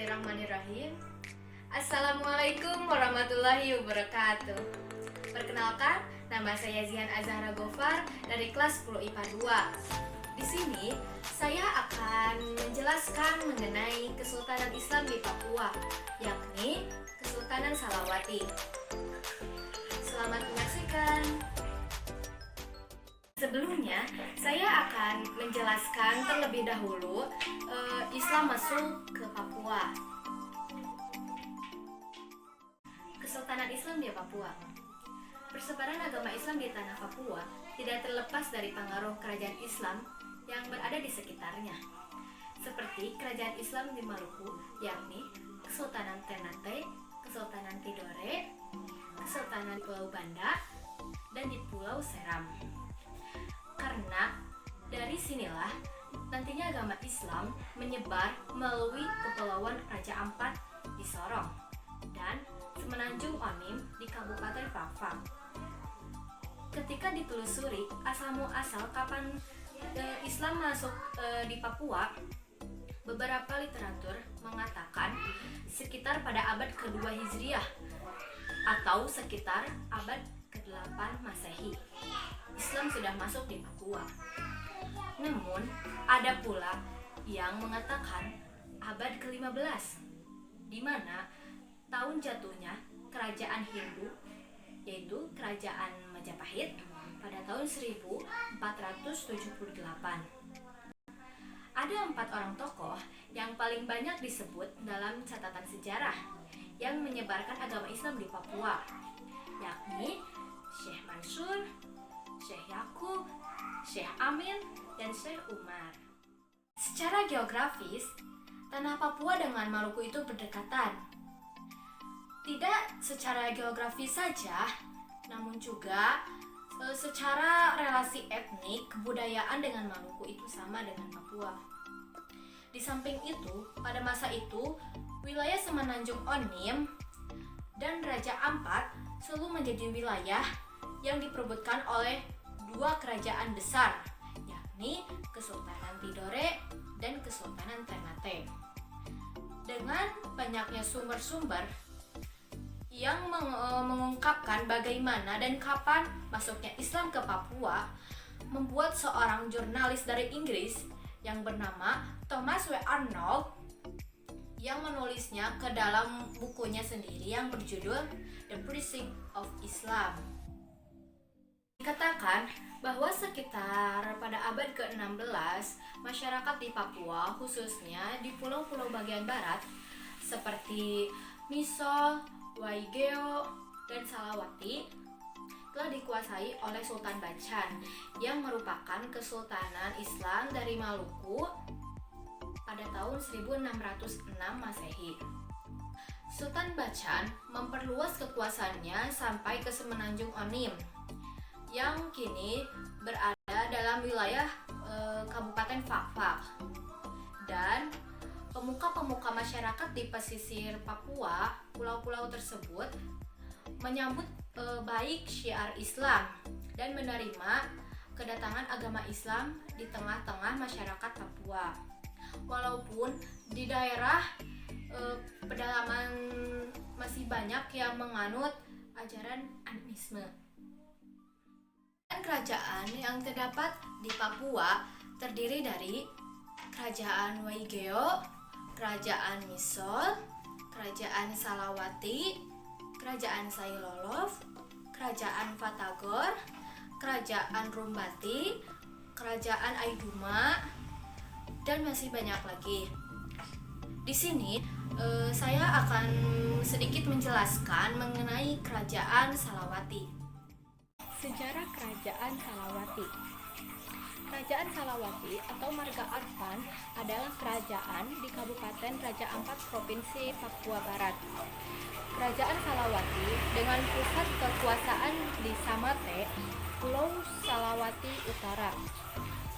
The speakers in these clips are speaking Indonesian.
Bismillahirrahmanirrahim. Assalamualaikum warahmatullahi wabarakatuh. Perkenalkan, nama saya Zihan Azahra Gofar dari kelas 10 IPA 2. Di sini saya akan menjelaskan mengenai Kesultanan Islam di Papua, yakni Kesultanan Salawati. Selamat menyaksikan. Sebelumnya, saya akan menjelaskan terlebih dahulu Islam masuk ke Papua. Kesultanan Islam di Papua. Persebaran agama Islam di tanah Papua tidak terlepas dari pengaruh kerajaan Islam yang berada di sekitarnya, seperti kerajaan Islam di Maluku, yakni Kesultanan Ternate, Kesultanan Tidore, Kesultanan Pulau Banda, dan di Pulau Seram. Karena dari sinilah nantinya agama Islam menyebar melalui Kepulauan Raja Ampat di Sorong dan Semenanjung Onim di Kabupaten Fafak. Ketika ditelusuri asal-muasal kapan Islam masuk di Papua, beberapa literatur mengatakan sekitar pada abad kedua Hijriah atau sekitar abad ke-8 Masehi. Islam sudah masuk di Papua. Namun, ada pula yang mengatakan abad ke-15, di mana tahun jatuhnya kerajaan Hindu, yaitu kerajaan Majapahit, pada tahun 1478. Ada 4 orang tokoh yang paling banyak disebut dalam catatan sejarah yang menyebarkan agama Islam di Papua, yakni Syekh Mansur, Syekh Yakub, Syekh Amin, dan Syekh Umar. Secara geografis, tanah Papua dengan Maluku itu berdekatan. Tidak secara geografis saja, namun juga secara relasi etnik, kebudayaan dengan Maluku itu sama dengan Papua. Di samping itu, pada masa itu, wilayah Semenanjung Onim dan Raja Ampat selalu menjadi wilayah yang diperebutkan oleh 2 kerajaan besar, yakni Kesultanan Tidore dan Kesultanan Ternate. Dengan banyaknya sumber-sumber yang mengungkapkan bagaimana dan kapan masuknya Islam ke Papua, membuat seorang jurnalis dari Inggris yang bernama Thomas W. Arnold yang menulisnya ke dalam bukunya sendiri yang berjudul The Preaching of Islam. Dikatakan bahwa sekitar pada abad ke-16, masyarakat di Papua, khususnya di pulau-pulau bagian barat seperti Misol, Waigeo, dan Salawati, telah dikuasai oleh Sultan Bacan yang merupakan Kesultanan Islam dari Maluku pada tahun 1606 Masehi. Sultan Bacan memperluas kekuasaannya sampai ke Semenanjung Onim yang kini berada dalam wilayah Kabupaten Fafak, dan pemuka-pemuka masyarakat di pesisir Papua, pulau-pulau tersebut menyambut baik syiar Islam dan menerima kedatangan agama Islam di tengah-tengah masyarakat Papua. Walaupun di daerah pedalaman masih banyak yang menganut ajaran animisme. Kerajaan yang terdapat di Papua terdiri dari Kerajaan Waigeo, Kerajaan Misol, Kerajaan Salawati, Kerajaan Sailolof, Kerajaan Fatagor, Kerajaan Rumbati, Kerajaan Aiduma, dan masih banyak lagi. Di sini saya akan sedikit menjelaskan mengenai Kerajaan Salawati. Sejarah Kerajaan Salawati. Kerajaan Salawati atau Marga Arfan adalah kerajaan di Kabupaten Raja Ampat, Provinsi Papua Barat. Kerajaan Salawati dengan pusat kekuasaan di Samate, Pulau Salawati Utara.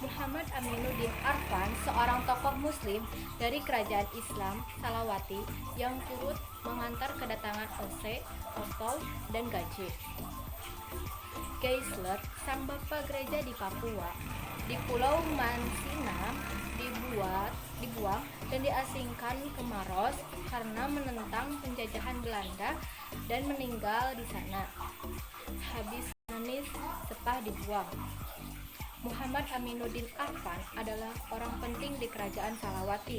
Muhammad Aminuddin Arfan, seorang tokoh muslim dari kerajaan Islam Salawati yang turut mengantar kedatangan Ose, Otto, dan Gaje. Geisler, sang bapa gereja di Papua, di Pulau Mansinam, dibuat dibuang dan diasingkan ke Maros karena menentang penjajahan Belanda dan meninggal di sana. Habis manis sepah dibuang. Muhammad Aminuddin Arfan adalah orang penting di kerajaan Salawati.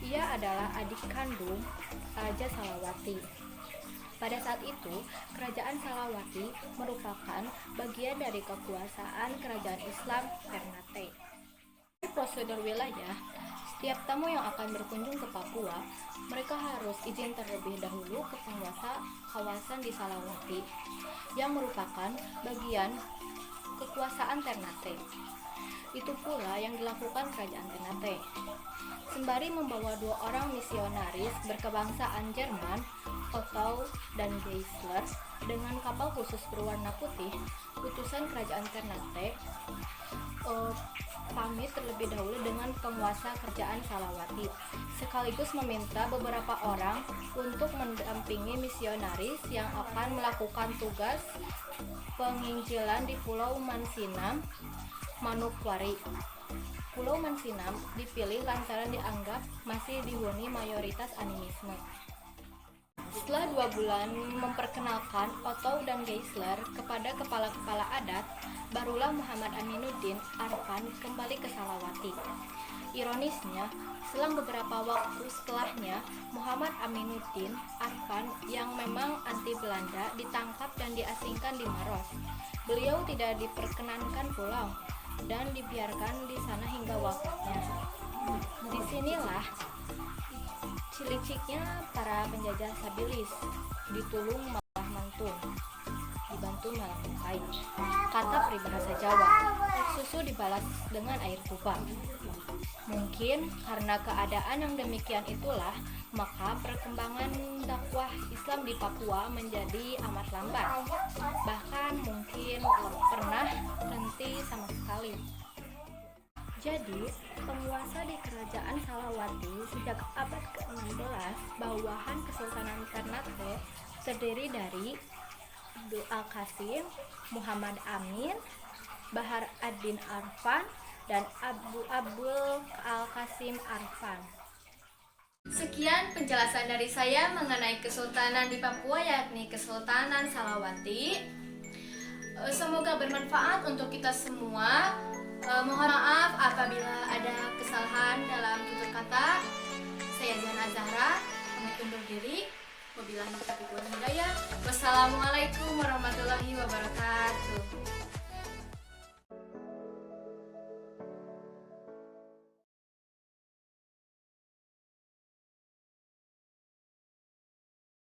Ia adalah adik kandung Raja Salawati. Pada saat itu, kerajaan Salawati merupakan bagian dari kekuasaan kerajaan Islam Ternate. Di prosedur wilayah, setiap tamu yang akan berkunjung ke Papua, mereka harus izin terlebih dahulu ke penguasa kawasan di Salawati, yang merupakan bagian kekuasaan Ternate. Itu pula yang dilakukan kerajaan Ternate. Sembari membawa 2 orang misionaris berkebangsaan Jerman, Otto dan Geisler, dengan kapal khusus berwarna putih, utusan kerajaan Ternate pamit terlebih dahulu dengan penguasa kerajaan Salawati, sekaligus meminta beberapa orang untuk mendampingi misionaris yang akan melakukan tugas penginjilan di Pulau Mansinam, Manokwari. Pulau Mansinam dipilih lantaran dianggap masih dihuni mayoritas animisme. Setelah 2 bulan memperkenalkan Otto dan Geisler kepada kepala-kepala adat, barulah Muhammad Aminuddin Arfan kembali ke Salawati. Ironisnya, selang beberapa waktu setelahnya, Muhammad Aminuddin Arfan yang memang anti Belanda ditangkap dan diasingkan di Maros. Beliau tidak diperkenankan pulang dan dibiarkan di sana hingga wafatnya. Disinilah ciliciknya para penjajah Sabilis, ditulung malah mantung, dibantu malah mengkain. Kata peribahasa Jawa, air susu dibalas dengan air tuba. Mungkin karena keadaan yang demikian itulah, maka perkembangan dakwah Islam di Papua menjadi amat lambat, bahkan mungkin pernah berhenti sama sekali. Jadi, penguasa di kerajaan Salawati sejak abad ke-16 bawahan Kesultanan Ternate terdiri dari Abdul Al-Qasim, Muhammad Amin, Bahar ad-Din Arfan, dan Abu Abdul Al-Qasim Arfan. Sekian penjelasan dari saya mengenai Kesultanan di Papua, yakni Kesultanan Salawati. Semoga bermanfaat untuk kita semua. Mohon maaf apabila ada kesalahan dalam tutur kata. Saya Zana Zahra, pamit undur diri. Wabillahi taufiq wal hidayah. Wassalamualaikum warahmatullahi wabarakatuh.